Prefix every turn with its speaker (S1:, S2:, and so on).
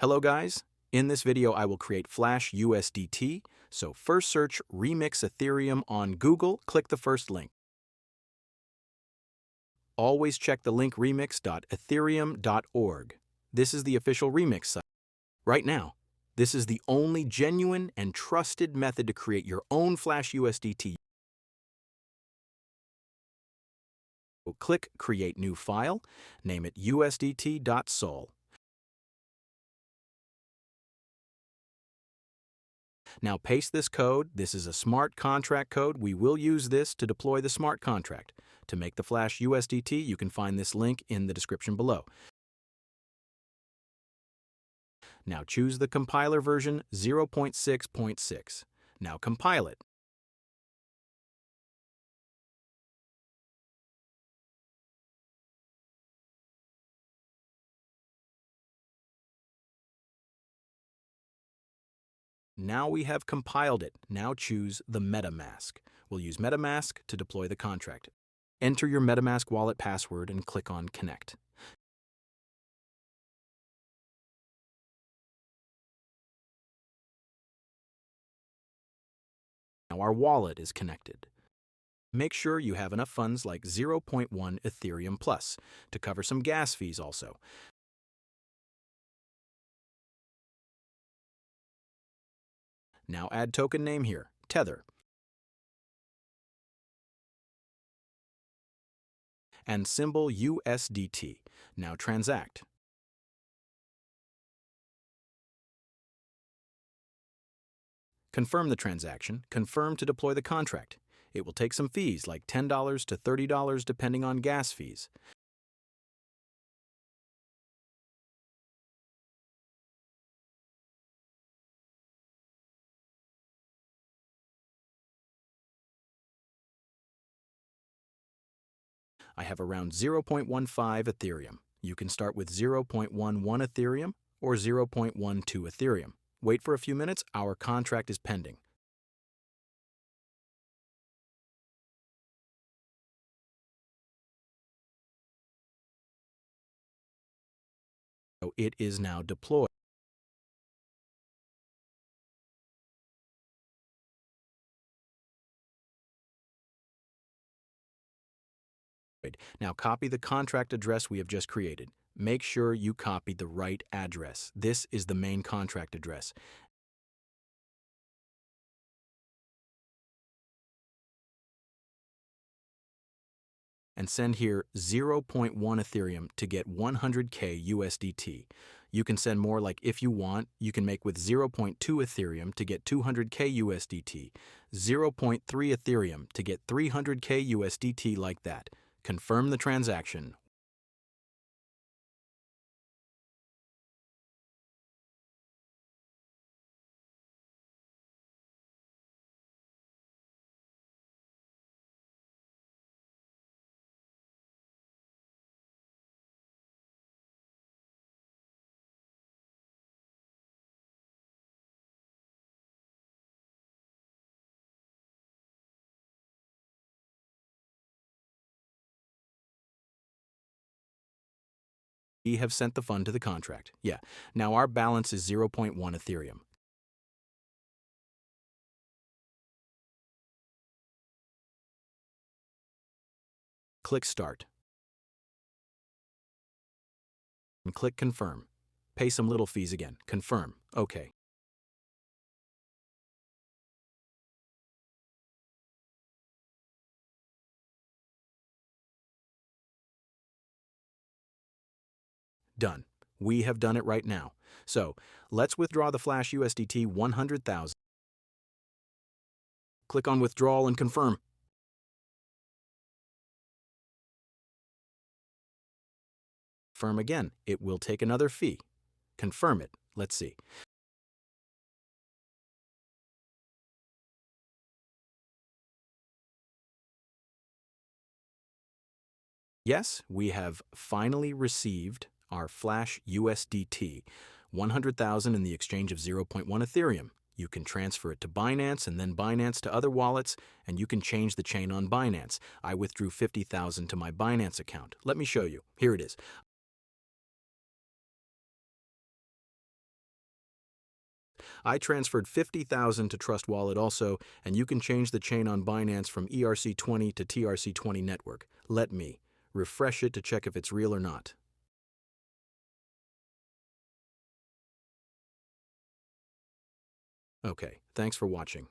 S1: Hello guys, in this video I will create Flash USDT, so first search Remix Ethereum on Google, click the first link. Always check the link remix.ethereum.org. This is the official Remix site. Right now, this is the only genuine and trusted method to create your own Flash USDT. Click Create New File, name it usdt.sol. Now paste this code. This is a smart contract code. We will use this to deploy the smart contract. To make the Flash USDT, you can find this link in the description below. Now choose the compiler version 0.6.6. Now compile it. Now we have compiled it. Now choose the MetaMask. We'll use MetaMask to deploy the contract. Enter your MetaMask wallet password and click on Connect. Now our wallet is connected. Make sure you have enough funds like 0.1 Ethereum Plus to cover some gas fees also. Now add token name here, Tether. And symbol USDT. Now transact. Confirm the transaction. Confirm to deploy the contract. It will take some fees like $10 to $30 depending on gas fees. I have around 0.15 Ethereum. You can start with 0.11 Ethereum or 0.12 Ethereum. Wait for a few minutes, our contract is pending. So it is now deployed. Now copy the contract address we have just created. Make sure you copy the right address. This is the main contract address. And send here 0.1 Ethereum to get 100K USDT. You can send more, like if you want, you can make with 0.2 Ethereum to get 200K USDT, 0.3 Ethereum to get 300K USDT like that. Confirm the transaction. We have sent the fund to the contract. Yeah. Now our balance is 0.1 Ethereum. Click Start. And click Confirm. Pay some little fees again. Confirm. OK. Done. We have done it right now. So let's withdraw the Flash USDT 100,000. Click on Withdrawal and confirm. Confirm again. It will take another fee. Confirm it. Let's see. Yes, we have finally received our Flash USDT, 100,000 in the exchange of 0.1 Ethereum. You can transfer it to Binance and then Binance to other wallets, and you can change the chain on Binance. I withdrew 50,000 to my Binance account. Let me show you. Here it is. I transferred 50,000 to Trust Wallet also, and you can change the chain on Binance from ERC20 to TRC20 network. Let me refresh it to check if it's real or not. Okay, thanks for watching.